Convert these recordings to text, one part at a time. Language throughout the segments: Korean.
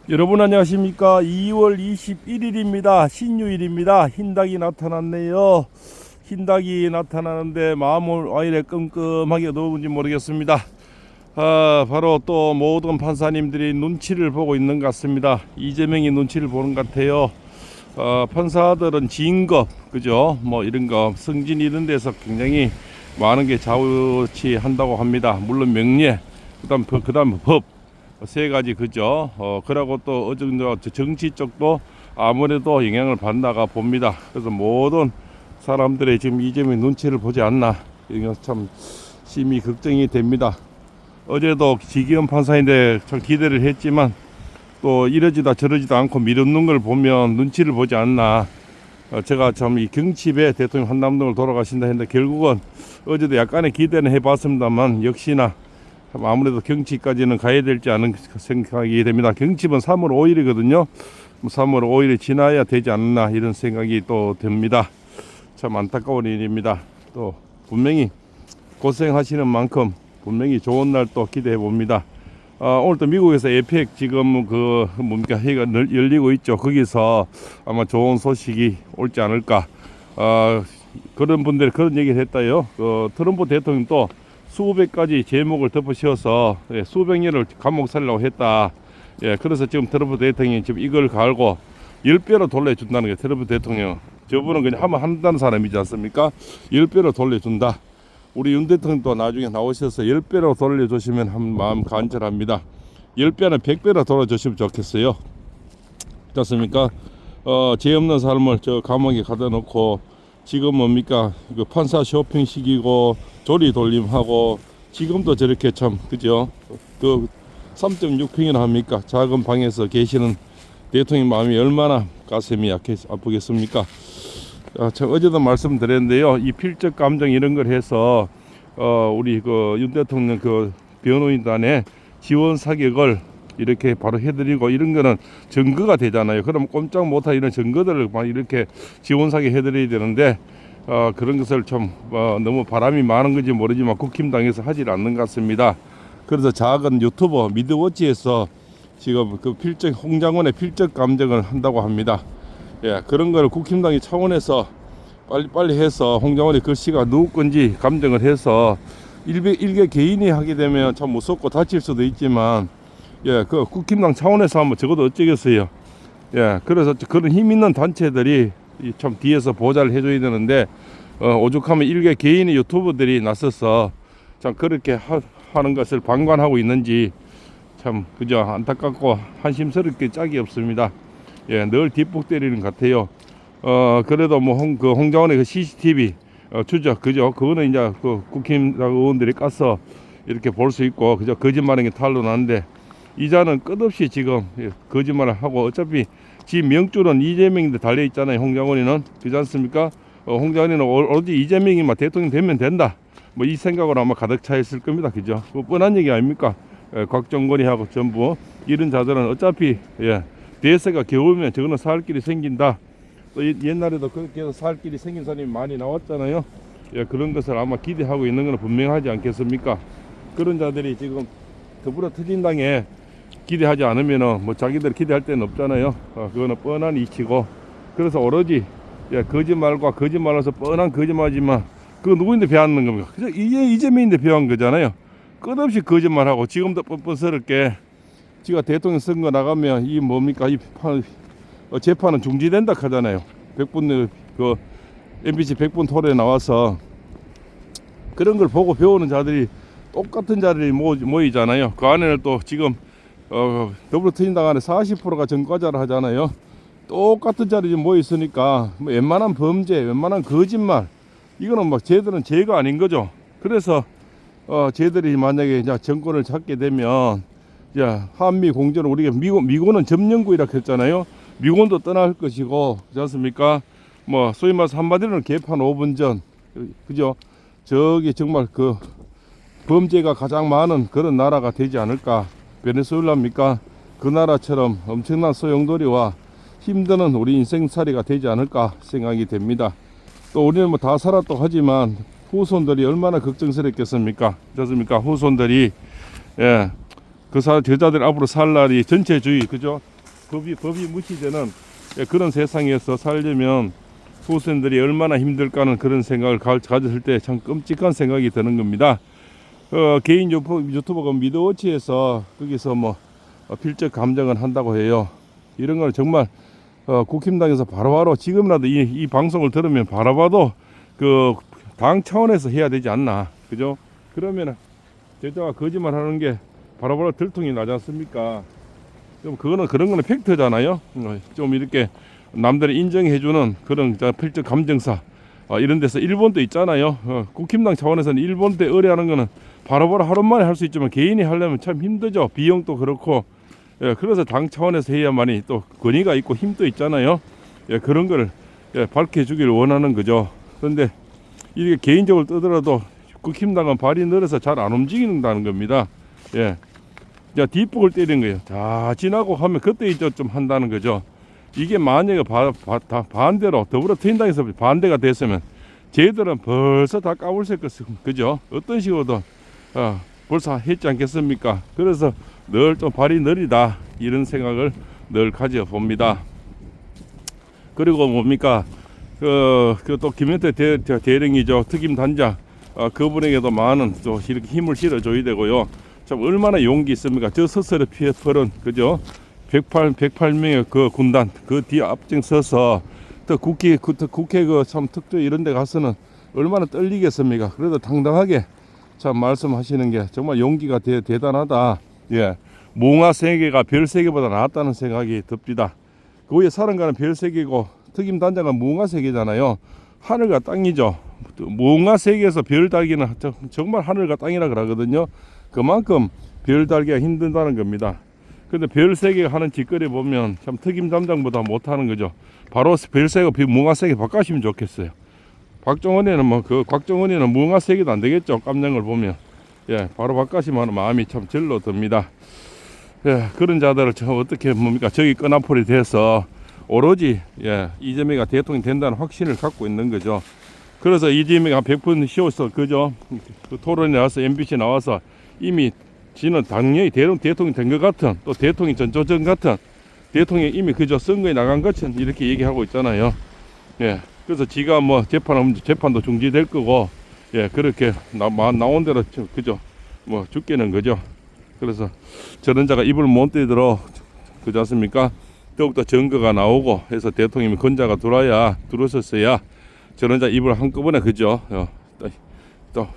여러분 안녕하십니까. 2월 21일입니다. 신유일입니다. 흰닭이 나타났네요. 흰닭이 나타나는데 마음을 왜 이래 끔끔하게 어두운지 모르겠습니다. 바로 또 모든 판사님들이 눈치를 보고 있는 것 같습니다. 이재명이 눈치를 보는 것 같아요. 판사들은 진급, 그죠? 뭐 이런 거 승진 이런 데서 굉장히 많은 게 좌우치한다고 합니다. 물론 명예, 그다음 법. 세 가지, 그죠? 그러고 또 정치 쪽도 아무래도 영향을 받나가 봅니다. 그래서 모든 사람들의 지금 이재명 눈치를 보지 않나, 이거 참 심히 걱정이 됩니다. 어제도 지기현 판사인데 참 기대를 했지만 또 이러지다 저러지도 않고 밀어놓는 걸 보면 눈치를 보지 않나. 제가 참 이 경칩에 대통령 한남동을 돌아가신다 했는데 결국은 어제도 약간의 기대는 해봤습니다만 역시나 아무래도 경칩까지는 가야 될지 않은 생각이 됩니다. 경칩은 3월 5일이거든요. 3월 5일이 지나야 되지 않나 이런 생각이 또 듭니다. 참 안타까운 일입니다. 또 분명히 고생하시는 만큼 분명히 좋은 날 또 기대해 봅니다. 오늘 또 미국에서 에펙 지금 회의가 열리고 있죠. 거기서 아마 좋은 소식이 올지 않을까. 그런 분들이 그런 얘기를 했다요. 트럼프 대통령도 수백 가지 제목을 덮어씌워서 수백 년을 감옥 살려고 했다. 그래서 지금 트럼프 대통령이 지금 이걸 갈고 10배로 돌려준다는 거예요. 트럼프 대통령. 저분은 그냥 하면 한다는 사람이지 않습니까? 10배로 돌려준다. 우리 윤 대통령도 나중에 나오셔서 10배로 돌려주시면 한 마음 간절합니다. 10배는 100배로 돌려주시면 좋겠어요. 그렇습니까? 죄 없는 사람을 저 감옥에 가다 놓고 지금 뭡니까? 그 판사 쇼핑시키고 조리 돌림하고 지금도 저렇게 참, 그죠? 3.6평이나 합니까? 작은 방에서 계시는 대통령 마음이 얼마나 가슴이 아프겠습니까? 참 어제도 말씀드렸는데요. 이 필적 감정 이런 걸 해서 우리 윤 대통령 변호인단에 지원 사격을 이렇게 바로 해드리고 이런 거는 증거가 되잖아요. 그럼 꼼짝 못할 이런 증거들을 막 이렇게 지원 사격 해드려야 되는데 그런 것을 좀 너무 바람이 많은 건지 모르지만 국힘당에서 하질 않는 것 같습니다. 그래서 작은 유튜버 미드워치에서 지금 홍 장관의 필적 감정을 한다고 합니다. 그런 걸 국힘당이 차원에서 빨리 해서 홍 장관의 글씨가 누구 건지 감정을 해서 일개 개인이 하게 되면 참 무섭고 다칠 수도 있지만 그 국힘당 차원에서 하면 적어도 어쩌겠어요. 그래서 그런 힘 있는 단체들이 참 뒤에서 보좌를 해줘야 되는데 오죽하면 일개 개인의 유튜버들이 나서서 참 그렇게 하는 것을 방관하고 있는지 참 그저 안타깝고 한심스럽게 짝이 없습니다. 늘 뒷북 때리는 것 같아요. 그래도 뭐 홍 장관의 CCTV 추적, 그죠? 그거는 이제 국힘당 의원들이 까서 이렇게 볼 수 있고 그저 거짓말하는 게 탄로나는데 이자는 끝없이 지금 거짓말을 하고 어차피 지 명줄은 이재명인데 달려 있잖아요. 홍 장관이는 그렇지 않습니까? 홍 장관이는 오로지 이재명이 대통령 되면 된다. 뭐 이 생각으로 아마 가득 차 있을 겁니다. 그죠? 뻔한 얘기 아닙니까? 곽정건이하고 전부 이런 자들은 어차피 대세가 겨우면 저거는 살 길이 생긴다. 또 옛날에도 그렇게 해서 살 길이 생긴 사람이 많이 나왔잖아요. 그런 것을 아마 기대하고 있는 건 분명하지 않겠습니까? 그런 자들이 지금 더불어 터진당에 기대하지 않으면은 뭐 자기들 기대할 데는 없잖아요. 그거는 뻔한 이치고 그래서 오로지 거짓말과 거짓말로서 뻔한 거짓말이지만 그거 누구인데 배웠는 겁니까? 그저 이재명인데 배운 거잖아요. 끝없이 거짓말하고 지금도 뻔뻔스럽게 지가 대통령 선거 나가면 이 뭡니까 재판은 중지된다 하잖아요. 100분 MBC 100분 토론에 나와서 그런 걸 보고 배우는 자들이 똑같은 자들이 모이잖아요. 그 안에는 또 지금 더불어민주당 안에 40%가 전과자를 하잖아요. 똑같은 자들이 모여 있으니까 뭐 웬만한 범죄, 웬만한 거짓말 이거는 막 쟤들은 죄가 아닌 거죠. 그래서 쟤들이 만약에 이제 정권을 잡게 되면 이제 한미 공조를 우리가 미군은 점령구이라고 했잖아요. 미군도 떠날 것이고 그렇지 않습니까? 뭐 소위 말해서 한마디로는 개판 5분 전, 그죠? 저기 정말 범죄가 가장 많은 그런 나라가 되지 않을까. 베네수엘라입니까? 그 나라처럼 엄청난 소용돌이와 힘드는 우리 인생살이가 되지 않을까 생각이 됩니다. 또 우리는 뭐 다 살았다고 하지만 후손들이 얼마나 걱정스럽겠습니까? 그렇습니까? 후손들이 그 저자들 앞으로 살 날이 전체주의, 그죠? 법이 무시되는 그런 세상에서 살려면 후생들이 얼마나 힘들까는 그런 생각을 가졌을 때 참 끔찍한 생각이 드는 겁니다. 개인 유튜버가 미드워치에서 거기서 뭐 필적 감정을 한다고 해요. 이런 걸 정말 국힘당에서 바로바로 지금이라도 이 방송을 들으면 바로바로 그 당 차원에서 해야 되지 않나, 그죠? 그러면은 제자가 거짓말 하는 게 바로바로 들통이 나지 않습니까? 좀 그런 거는 팩트잖아요. 좀 이렇게 남들이 인정해주는 그런 필적 감정사 이런 데서 일본도 있잖아요. 국힘당 차원에서는 일본 때 의뢰하는 거는 바로바로 하루 만에 할 수 있지만 개인이 하려면 참 힘들죠. 비용도 그렇고. 그래서 당 차원에서 해야만이 또 권위가 있고 힘도 있잖아요. 그런 걸 밝혀주기를 원하는 거죠. 그런데 이게 개인적으로 뜨더라도 국힘당은 발이 늘어서 잘 안 움직인다는 겁니다. 뒷북을 때리는 거예요. 다 지나고 하면 그때 이제 좀 한다는 거죠. 이게 만약에 반대로 더불어민주당에서 반대가 됐으면 쟤들은 벌써 다 까불었을 것은, 그죠? 어떤 식으로도 벌써 했지 않겠습니까? 그래서 늘 좀 발이 느리다 이런 생각을 늘 가져봅니다. 그리고 뭡니까? 또 김현태 대령이죠. 특임 단장. 그분에게도 많은 또 이렇게 힘을 실어줘야 되고요. 참 얼마나 용기 있습니까? 저 스스로 피해 털은, 그죠? 108명의 그 군단 그 뒤에 앞장 서서 또 국회 그 참 특조 이런 데 가서는 얼마나 떨리겠습니까? 그래도 당당하게 참 말씀하시는 게 정말 용기가 대단하다. 몽화 세계가 별 세계보다 낫다는 생각이 듭니다. 그 위에 사람과는 별 세계고 특임 단장은 몽화 세계잖아요. 하늘과 땅이죠. 몽화 세계에서 별 달기는 정말 하늘과 땅이라 그러거든요. 그만큼 별 달기가 힘들다는 겁니다. 근데 별 세계가 하는 짓거리 보면 참 특임 담당보다 못하는 거죠. 바로 별 세계가 몽화 세계 바꿔시면 좋겠어요. 곽정원이는 몽화 세계도 안 되겠죠. 깜냥을 보면. 바로 바꿔시면 마음이 참 절로 듭니다. 그런 자들을 어떻게 뭡니까? 저기 끈앞풀이 돼서 오로지 이재명이가 대통령이 된다는 확신을 갖고 있는 거죠. 그래서 이재명이 100분 쉬어서 그죠? 그 토론에 나와서 MBC 나와서 이미 지는 당연히 대통령이 된 것 같은, 또 대통령 전조전 같은, 대통령이 이미 그저 선거에 나간 것은 이렇게 얘기하고 있잖아요. 그래서 지가 뭐 재판도 중지될 거고, 그렇게 나온 대로 그죠? 뭐 죽겠는 거죠. 그래서 저런 자가 입을 못 대도록, 그렇지 않습니까? 더욱더 증거가 나오고 해서 대통령이 건자가 들어섰어야 저런 자 입을 한꺼번에, 그죠? 또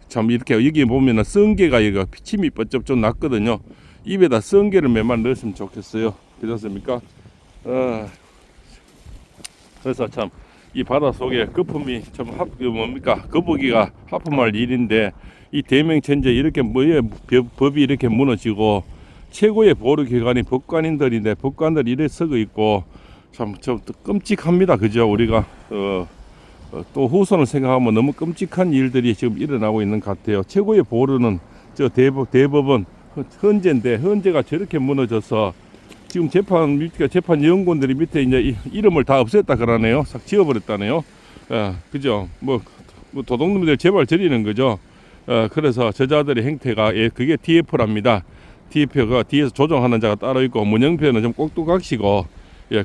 참 이렇게 여기 보면은 성게가 이거 침이 뻗쩍 좀 났거든요. 입에다 성게를 몇만 넣었으면 좋겠어요. 그렇습니까? 그래서 참 이 바다 속에 거품이 참 뭡니까? 거북이가 하품할 일인데 이 대명천재 이렇게 뭐에 법이 이렇게 무너지고 최고의 보루기관이 법관인들인데 법관들이 이래 서고 있고 참 끔찍합니다. 그죠? 우리가 또 후손을 생각하면 너무 끔찍한 일들이 지금 일어나고 있는 것 같아요. 최고의 보루는 저 대법원 헌재인데 헌재가 저렇게 무너져서 지금 재판 연구원들이 밑에 이제 이름을 다 없앴다 그러네요. 싹 지워버렸다네요. 그죠? 뭐 도둑놈들 제발 저리는 거죠. 그래서 저자들의 행태가 그게 TF랍니다. TF가 뒤에서 조종하는 자가 따로 있고 문영표는 좀 꼭두각시고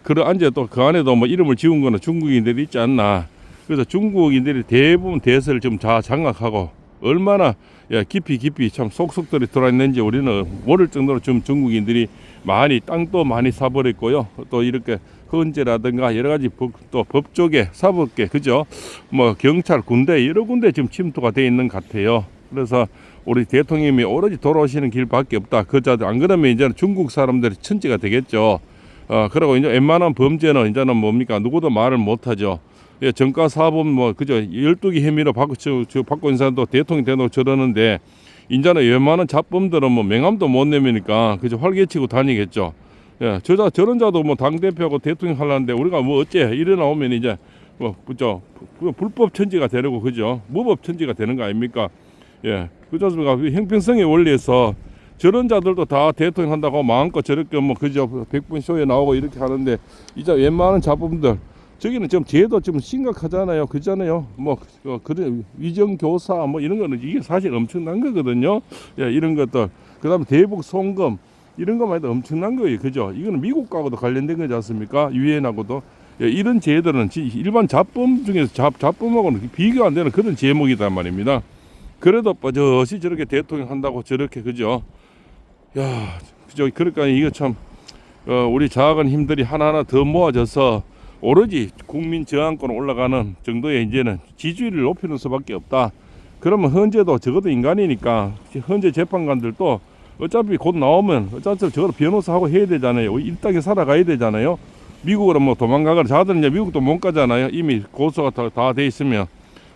그런 안제 또 그 안에도 뭐 이름을 지운 거는 중국인들이 있지 않나. 그래서 중국인들이 대부분 대세를 좀 장악하고 얼마나 깊이 참 속속들이 들어있는지 우리는 모를 정도로 좀 중국인들이 땅도 많이 사버렸고요. 또 이렇게 헌재라든가 여러 가지 또 법조계, 사법계, 그죠? 뭐 경찰, 군대 여러 군데 지금 침투가 돼 있는 것 같아요. 그래서 우리 대통령이 오로지 돌아오시는 길밖에 없다. 그자들 안 그러면 이제는 중국 사람들이 천지가 되겠죠. 그리고 이제 웬만한 범죄는 이제는 뭡니까? 누구도 말을 못하죠. 정가 사범 그죠? 12기 혐의로 받고 있는 사람도 대통령이 되고 저러는데 이제는 웬만한 잡범들은 명함도 못 내미니까 그죠? 활개치고 다니겠죠. 저런 자도 당대표하고 대통령 하려는데 우리가 어째 이래 나오면 이제 그죠? 불법 천지가 되려고 그죠? 무법 천지가 되는 거 아닙니까? 그렇지 않습니까? 형평성의 원리에서 저런 자들도 다 대통령 한다고 마음껏 저렇게 그죠? 100분 쇼에 나오고 이렇게 하는데 이제 웬만한 잡범들 저기는 좀 죄도 좀 심각하잖아요. 그잖아요. 그런 위정교사 이런 거는 이게 사실 엄청난 거거든요. 이런 것들. 그다음에 대북 송금 이런 것만 해도 엄청난 거예요. 그죠? 이거는 미국하고도 관련된 거지 않습니까? 유엔하고도. 예, 이런 죄들은 일반 잡범 중에서 잡범하고는 비교 안 되는 그런 제목이단 말입니다. 그래도 버젓이 저렇게 대통령 한다고 저렇게, 그죠? 야, 그죠? 그러니까 이거 참, 우리 작은 힘들이 하나하나 더 모아져서 오로지 국민 저항권 올라가는 정도의 이제는 지지율을 높이는 수밖에 없다. 그러면 헌재도 적어도 인간이니까 헌재 재판관들도 어차피 곧 나오면 어차피 저걸 변호사하고 해야 되잖아요. 이 땅에 살아가야 되잖아요. 미국으로 뭐 도망가거나 자들은 이제 미국도 못 가잖아요. 이미 고소가 다 돼 있으면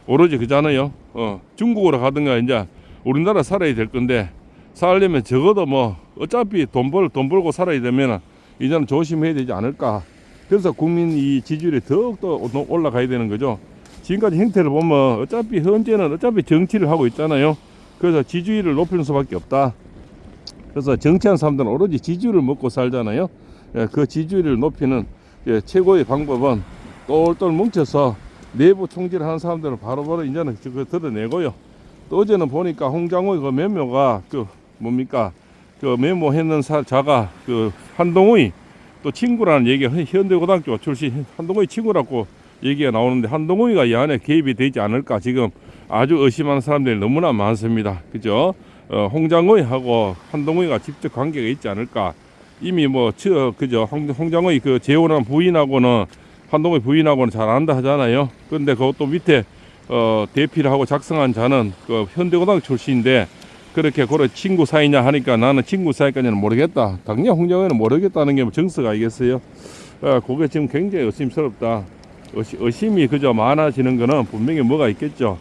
오로지 그잖아요. 중국으로 가든가 이제 우리나라 살아야 될 건데 살려면 적어도 뭐 어차피 돈 벌고 살아야 되면 이제는 조심해야 되지 않을까. 그래서 국민 이 지지율이 더욱더 올라가야 되는 거죠. 지금까지 형태를 보면 어차피 현재는 어차피 정치를 하고 있잖아요. 그래서 지지율을 높이는 수밖에 없다. 그래서 정치하는 사람들은 오로지 지지율을 먹고 살잖아요. 예, 그 지지율을 높이는 최고의 방법은 똘똘 뭉쳐서 내부 총질을 하는 사람들은 바로바로 이제는 그거 드러내고요. 또 어제는 보니까 홍장호의 그 메모가 그 뭡니까? 그 메모했는 자가 그 한동훈이 또 친구라는 얘기가 현대고등학교 출신 한동훈이 친구라고 얘기가 나오는데 한동훈이가 이 안에 개입이 되지 않을까 지금 아주 의심하는 사람들이 너무나 많습니다. 그죠? 홍장호이하고 한동훈이가 직접 관계가 있지 않을까. 이미 뭐 그죠? 홍장호이 그 재혼한 부인하고는 한동훈이 부인하고는 잘 안다 하잖아요. 그런데 그것도 밑에 대피를 하고 작성한 자는 그 현대고등학교 출신인데 그렇게 그런 친구 사이냐 하니까 나는 친구 사이까지는 모르겠다. 당연히 홍장호이는 모르겠다는 게 정석 아니겠어요? 그게 지금 굉장히 의심스럽다. 의심이 그저 많아지는 거는 분명히 뭐가 있겠죠.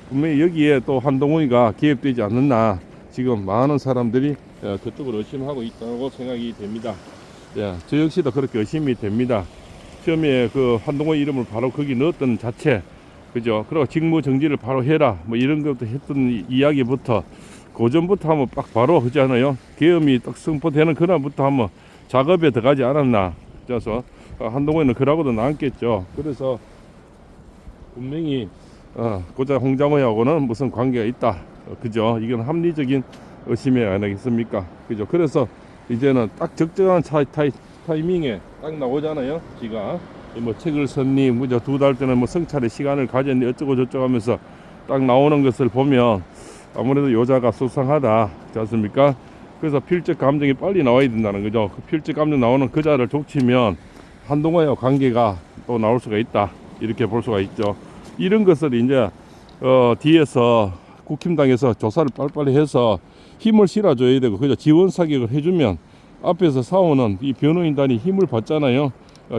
분명히 여기에 또 한동훈이가 개입되지 않느냐 지금 많은 사람들이 그쪽으로 의심하고 있다고 생각이 됩니다. 저 역시도 그렇게 의심이 됩니다. 처음에 그 한동훈 이름을 바로 거기 넣었던 자체, 그죠? 그리고 직무 정지를 바로 해라 뭐 이런 것도 했던 이야기부터 그 전부터 한번 딱 바로 하잖아요. 계엄이 딱 선포되는 그날부터 한번 작업에 들어가지 않았나. 그래서 한동훈은 그러고도 남겠죠. 그래서 분명히 고작 홍장호하고는 무슨 관계가 있다. 그죠? 이건 합리적인 의심이 아니겠습니까? 그죠? 그래서 이제는 딱 적절한 타이밍에 딱 나오잖아요. 지가 뭐 책을 썼니, 뭐저 2달 전에 뭐 성찰의 시간을 가졌니 어쩌고 저쩌고 하면서 딱 나오는 것을 보면 아무래도 여자가 수상하다. 그렇지 않습니까? 그래서 필적 감정이 빨리 나와야 된다는 거죠. 그 필적 감정 나오는 그 자를 족치면 한동훈과 관계가 또 나올 수가 있다. 이렇게 볼 수가 있죠. 이런 것을 이제 뒤에서 국힘당에서 조사를 빨리빨리 해서 힘을 실어줘야 되고 그죠. 지원 사격을 해주면 앞에서 싸우는 이 변호인단이 힘을 받잖아요.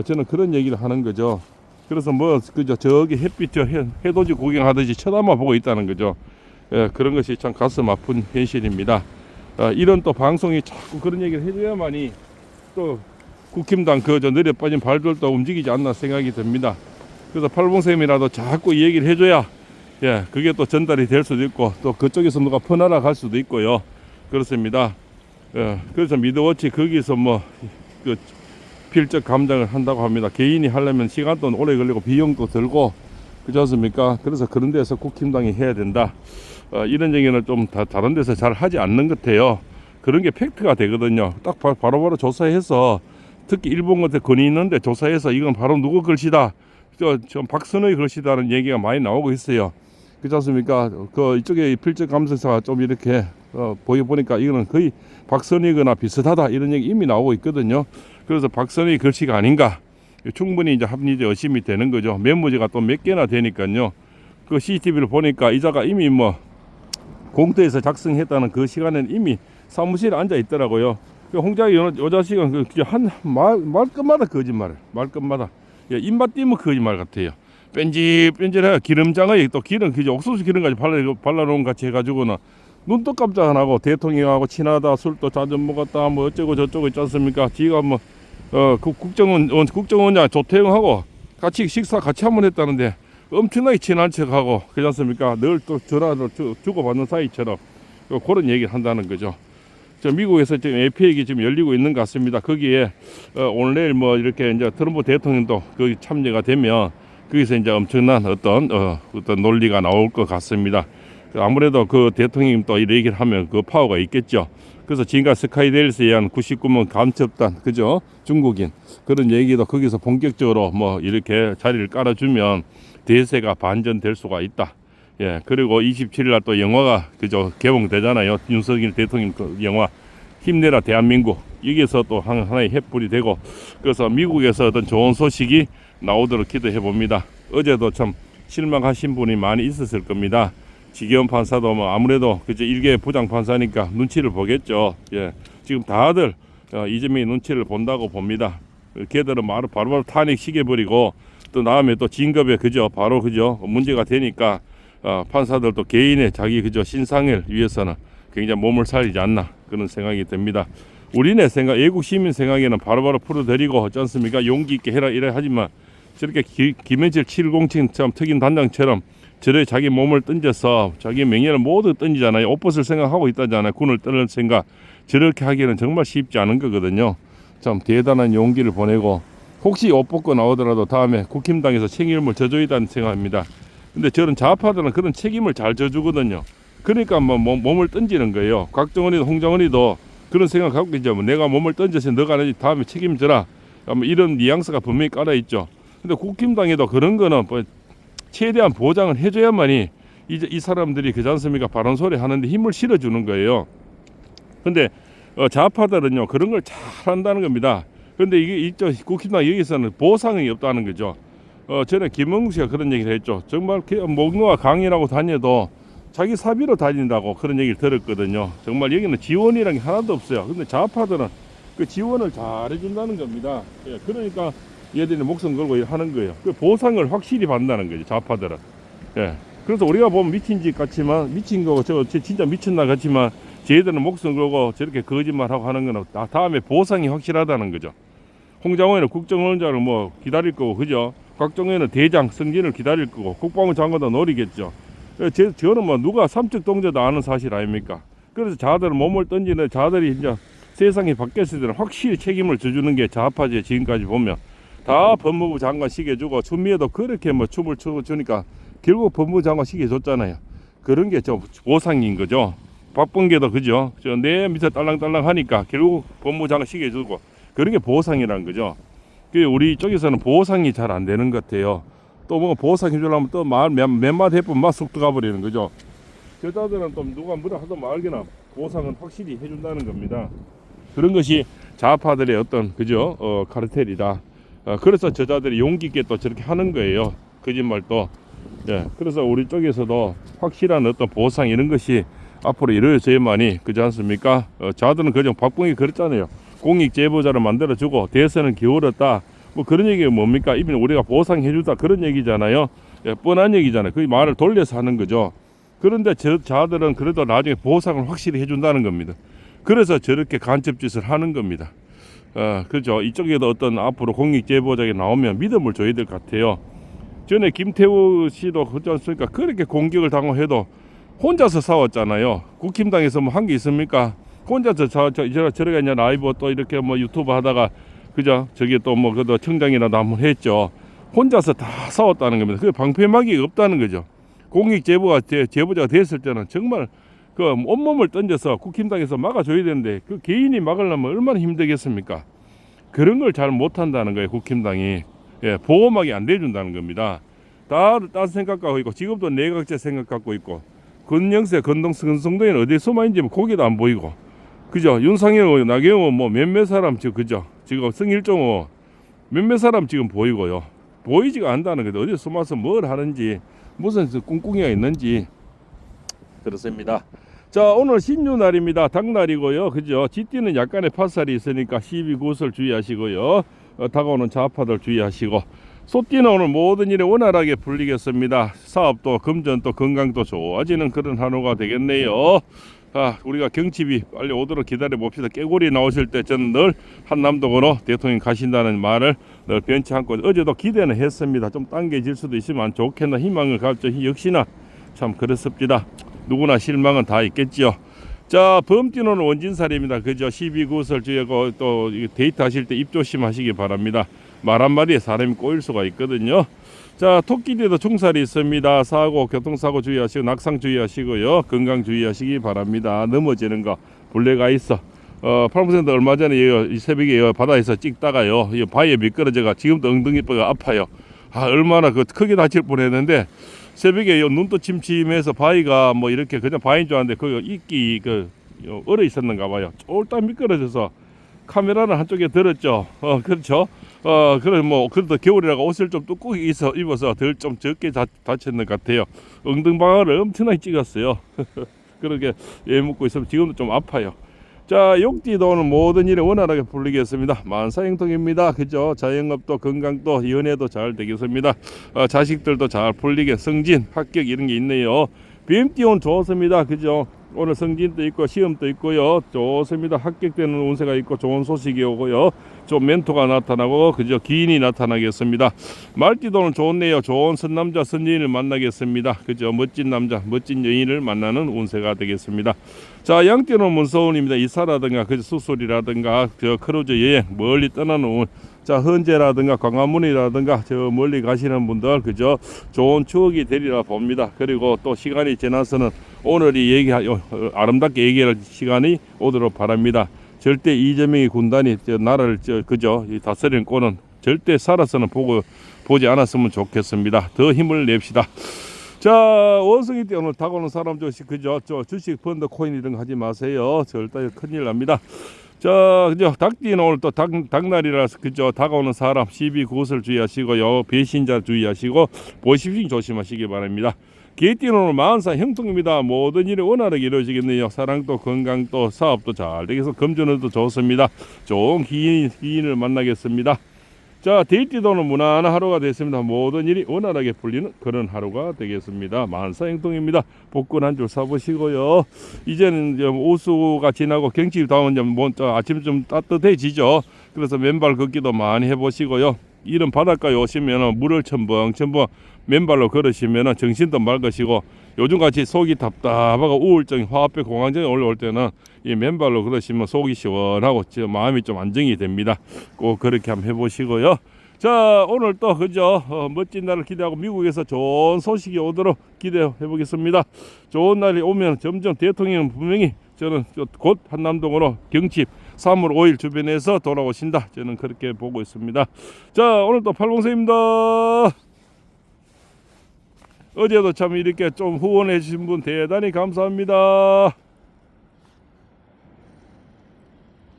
저는 그런 얘기를 하는 거죠. 그래서 뭐 그죠. 저기 햇빛 해돋이 구경하듯이 쳐다만 보고 있다는 거죠. 그런 것이 참 가슴 아픈 현실입니다. 이런 또 방송이 자꾸 그런 얘기를 해줘야만이 또 국힘당 그저 느려 빠진 발들도 움직이지 않나 생각이 듭니다. 그래서 팔봉쌤이라도 자꾸 이 얘기를 해줘야 그게 또 전달이 될 수도 있고 또 그쪽에서 누가 퍼나라 갈 수도 있고요. 그렇습니다. 그래서 미드워치 거기서 뭐 그 필적 감정을 한다고 합니다. 개인이 하려면 시간도 오래 걸리고 비용도 들고 그렇지 않습니까? 그래서 그런 데서 국힘당이 해야 된다. 이런 얘기는 좀 다른 데서 잘 하지 않는 것 같아요. 그런 게 팩트가 되거든요. 딱 바로바로 조사해서 특히 일본 같은 건이 있는데 조사해서 이건 바로 누구 글씨다. 저 박선의 글씨다는 얘기가 많이 나오고 있어요. 그렇지 않습니까? 그 이쪽에 필적 감정사가 좀 이렇게 보니까 이거는 거의 박선의거나 비슷하다 이런 얘기 이미 나오고 있거든요. 그래서 박선의 글씨가 아닌가 충분히 이제 합리적 의심이 되는 거죠. 메모지가 또 몇 개나 되니까요. 그 CCTV를 보니까 이자가 이미 뭐 공터에서 작성했다는 그 시간에는 이미 사무실에 앉아 있더라고요. 그 홍장이 여자식은 한 말끝마다 거짓말을 말끝마다 입맛 띄면 거짓말 같아요. 뺀질뺀질해요. 기름장에 또 기름 그저 옥수수 기름까지 발라놓은 같이 해가지고는 눈도 깜짝 안 하고 대통령하고 친하다 술도 자주 먹었다 뭐 어쩌고 저쩌고 있지 않습니까? 지가 뭐 그 국정원장 조태영하고 같이 식사 같이 한번 했다는데 엄청나게 친한 척하고 그렇지 않습니까? 늘 또 전화를 주고받는 사이처럼 그런 얘기를 한다는 거죠. 저 미국에서 지금 APEC이 지금 열리고 있는 것 같습니다. 거기에 오늘 내일 뭐 이렇게 이제 트럼프 대통령도 거기 참여가 되면 거기서 이제 엄청난 어떤 논리가 나올 것 같습니다. 아무래도 그 대통령님 또 이 얘기를 하면 그 파워가 있겠죠. 그래서 지금까지 스카이데일스에 의한 99명 감첩단, 그죠? 중국인 그런 얘기도 거기서 본격적으로 뭐 이렇게 자리를 깔아주면 대세가 반전될 수가 있다. 예, 그리고 27일 날 또 영화가 그죠 개봉되잖아요. 윤석열 대통령 그 영화 힘내라 대한민국, 여기서 또 하나의 횃불이 되고, 그래서 미국에서 어떤 좋은 소식이 나오도록 기도해 봅니다. 어제도 참 실망하신 분이 많이 있었을 겁니다. 지기현 판사도 뭐 아무래도 그저 일개 부장 판사니까 눈치를 보겠죠. 예, 지금 다들 이재명의 눈치를 본다고 봅니다. 걔들은 바로바로 탄핵시켜 버리고 또 다음에 또 진급에 그죠 바로 그죠 문제가 되니까 판사들도 개인의 자기 그저 신상을 위해서는 굉장히 몸을 살리지 않나 그런 생각이 듭니다. 우리네 생각, 애국 시민 생각에는 바로바로 풀어드리고 어찌 않습니까? 용기 있게 해라 이래 하지만 저렇게 김현철 707처럼 특임 단장처럼 저래 자기 몸을 던져서 자기 명예를 모두 던지잖아요. 옷 벗을 생각하고 있다잖아요. 군을 떠날 생각. 저렇게 하기는 정말 쉽지 않은 거거든요. 참 대단한 용기를 보내고, 혹시 옷 벗고 나오더라도 다음에 국힘당에서 책임을 져줘야 한다는 생각합니다. 근데 저런 좌파들은 그런 책임을 잘 져주거든요. 그러니까 뭐 몸을 던지는 거예요. 곽정원이도 홍정원이도 그런 생각 갖고 있죠. 뭐 내가 몸을 던져서 너가 안 하지 다음에 책임져라. 뭐 이런 뉘앙스가 분명히 깔아 있죠. 근데 국힘당에도 그런 거는 뭐 최대한 보장을 해줘야만이 이 사람들이 그지 않습니까? 바른 소리 하는데 힘을 실어주는 거예요. 근데 좌파들은요 그런 걸 잘 한다는 겁니다. 근데 이게 이쪽 국힘당 여기서는 보상이 없다는 거죠. 전에 김영국 씨가 그런 얘기를 했죠. 정말 목노아 강의라고 다녀도 자기 사비로 다닌다고 그런 얘기를 들었거든요. 정말 여기는 지원이란 게 하나도 없어요. 근데 좌파들은 그 지원을 잘 해준다는 겁니다. 예, 그러니까 얘들이 목숨 걸고 하는 거예요. 그 보상을 확실히 받는다는 거죠, 좌파들은. 예. 그래서 우리가 보면 미친 짓 같지만, 미친 거, 진짜 미쳤나 같지만, 쟤들은 목숨 걸고 저렇게 거짓말하고 하는 거는 다음에 보상이 확실하다는 거죠. 홍장호에는 국정원장을 뭐 기다릴 거고, 그죠? 곽정현은 대장 승진을 기다릴 거고, 국방부 장관도 노리겠죠. 저는 뭐 누가 삼척 동자도 아는 사실 아닙니까? 그래서 자들은 몸을 던지는 자들이 이제 세상이 바뀌었을 때는 확실히 책임을 져주는 게 좌파지. 지금까지 보면 다 법무부 장관 시켜주고, 추미애도 그렇게 뭐 춤을 추니까 결국 법무부 장관 시켜줬잖아요. 그런 게 저 보상인 거죠. 박범계도 그죠? 저 내 밑에 딸랑딸랑 하니까 결국 법무부 장관 시켜주고, 그런 게 보상이라는 거죠. 그 우리 쪽에서는 보상이 잘 안 되는 것 같아요. 또 뭐 보상 해주려면 또 말 몇 마디 해보면 막 속 들어가 버리는 거죠. 저자들은 또 누가 뭐라 하든 말거나 보상은 확실히 해준다는 겁니다. 그런 것이 좌파들의 어떤 그죠 카르텔이다. 그래서 저자들이 용기 있게 또 저렇게 하는 거예요. 거짓말도. 예, 그래서 우리 쪽에서도 확실한 어떤 보상 이런 것이 앞으로 이루어져야만이 그지 않습니까? 자들은 그저 박봉이 그랬잖아요. 공익 제보자를 만들어주고 대선은 기울었다. 뭐 그런 얘기가 뭡니까? 이미 우리가 보상해주다 그런 얘기잖아요. 예, 뻔한 얘기잖아요. 그 말을 돌려서 하는 거죠. 그런데 자들은 그래도 나중에 보상을 확실히 해준다는 겁니다. 그래서 저렇게 간첩짓을 하는 겁니다. 그죠. 이쪽에도 어떤 앞으로 공익제보자가 나오면 믿음을 줘야 될 것 같아요. 전에 김태우 씨도 그렇지 않습니까? 그렇게 공격을 당해도 혼자서 싸웠잖아요. 국힘당에서 뭐 한 게 있습니까? 혼자서 저래가 이제 라이브 또 이렇게 뭐 유튜브 하다가 그죠? 저기 또 뭐 그래도 청장이라도 한번 했죠. 혼자서 다 싸웠다는 겁니다. 그 방패막이 없다는 거죠. 제보자가 됐을 때는 정말 그 온몸을 던져서 국힘당에서 막아줘야 되는데 그 개인이 막으려면 얼마나 힘들겠습니까? 그런 걸 잘 못한다는 거예요. 국힘당이. 예, 보호막이 안 돼준다는 겁니다. 다 생각하고 있고 지금도 내각제 생각하고 있고 권영세, 권성동이는 어디에 숨어있는지 거기도 안 보이고 그죠? 윤상현, 나경원 뭐 몇몇 사람 그죠? 지금 성일종호 몇몇 사람 지금 보이고요. 보이지가 않다는 거죠. 어디에 숨어서 뭘 하는지 무슨 꿍꿍이가 있는지 그렇습니다. 자, 오늘 신유날입니다. 닭날이고요. 그죠? 쥐띠는 약간의 파살이 있으니까 시비 구설 주의하시고요. 다가오는 좌파들 주의하시고, 소띠는 오늘 모든 일에 원활하게 풀리겠습니다. 사업도 금전도 건강도 좋아지는 그런 하루가 되겠네요. 우리가 경칩이 빨리 오도록 기다려 봅시다. 깨고리 나오실 때 저는 늘 한남동으로 대통령 가신다는 말을 늘 변치 않고 어제도 기대는 했습니다. 좀 당겨질 수도 있으면 좋겠나 희망을 갖죠. 역시나 참 그렇습니다. 누구나 실망은 다 있겠지요. 자, 범띠는 원진살입니다. 그죠? 12구설 주의하고 또 데이트 하실 때 입 조심하시기 바랍니다. 말 한마디에 사람이 꼬일 수가 있거든요. 자, 토끼띠도 중살이 있습니다. 사고, 교통사고 주의하시고 낙상 주의하시고요. 건강 주의하시기 바랍니다. 넘어지는 거 블랙아이스. 8% 얼마 전에 이 새벽에 바다에서 찍다가요, 이 바위에 미끄러져가 지금도 엉덩이뼈가 아파요. 얼마나 크게 다칠 뻔했는데 새벽에 눈도 침침해서 바위가 뭐 이렇게 그냥 바위인 줄 알았는데 그 이끼 얼어 있었는가 봐요. 쫄딱 미끄러져서 카메라는 한쪽에 들었죠. 그렇죠. 그래 뭐 그래도 겨울이라고 옷을 좀 두껍게 입어서 덜 좀 적게 다쳤는 것 같아요. 엉덩방아를 엄청나게 찍었어요. 그렇게 묻고 있으면 지금도 좀 아파요. 자, 욕띠도 오늘 모든 일에 원활하게 풀리겠습니다. 만사형통입니다. 그죠? 자영업도 건강도 연애도 잘 되겠습니다. 자식들도 잘 풀리게 승진, 합격 이런 게 있네요. 뱀띠 오늘 좋습니다. 그죠? 오늘 승진도 있고 시험도 있고요. 좋습니다. 합격되는 운세가 있고 좋은 소식이 오고요. 좀 멘토가 나타나고 그죠? 기인이 나타나겠습니다. 말띠도 오늘 좋네요. 좋은 선남자 선지인을 만나겠습니다. 그죠? 멋진 남자 멋진 여인을 만나는 운세가 되겠습니다. 자, 양띠는 문서운입니다. 이사라든가 그 수술이라든가 크루즈 여행 멀리 떠나는 운. 자, 헌재라든가 광화문이라든가 저 멀리 가시는 분들 그죠? 좋은 추억이 되리라 봅니다. 그리고 또 시간이 지나서는 오늘이 아름답게 얘기할 시간이 오도록 바랍니다. 절대 이재명의 군단이 나라를 그죠? 다스리는 꼴은 절대 살아서는 보지 않았으면 좋겠습니다. 더 힘을 냅시다. 자, 원숭이 때 오늘 다가오는 사람 그죠? 주식 펀드 코인 이런 거 하지 마세요. 절대 큰일 납니다. 자, 그죠? 닭띠는 오늘 또 닭날이라서 그죠? 다가오는 사람 시비 구설 주의하시고요. 배신자 주의하시고 보시핑 조심하시기 바랍니다. 개띠는 오늘 만사 형통입니다. 모든 일이 원활하게 이루어지겠네요. 사랑도 건강도 사업도 잘 되겠어. 금전운도 좋습니다. 좋은 기인을 만나겠습니다. 자, 데이띠도 오늘 무난한 하루가 됐습니다. 모든 일이 원활하게 풀리는 그런 하루가 되겠습니다. 만사형통입니다. 복권 한 줄 사보시고요. 이제는 오수가 지나고 경치 다운 아침 좀 따뜻해지죠. 그래서 맨발 걷기도 많이 해보시고요. 이런 바닷가에 오시면 물을 첨벙 맨발로 걸으시면 정신도 맑으시고 요즘같이 속이 답답하고 우울증, 화합배 공황증이 올라올 때는 이 맨발로 걸으시면 속이 시원하고 마음이 좀 안정이 됩니다. 꼭 그렇게 한번 해보시고요. 자, 오늘 또 그죠? 멋진 날을 기대하고 미국에서 좋은 소식이 오도록 기대해 보겠습니다. 좋은 날이 오면 점점 대통령은 분명히 저는 곧 한남동으로 경칩 3월 5일 주변에서 돌아오신다. 저는 그렇게 보고 있습니다. 자, 오늘 또 팔봉생입니다. 어제도 참 이렇게 좀 후원해 주신 분 대단히 감사합니다.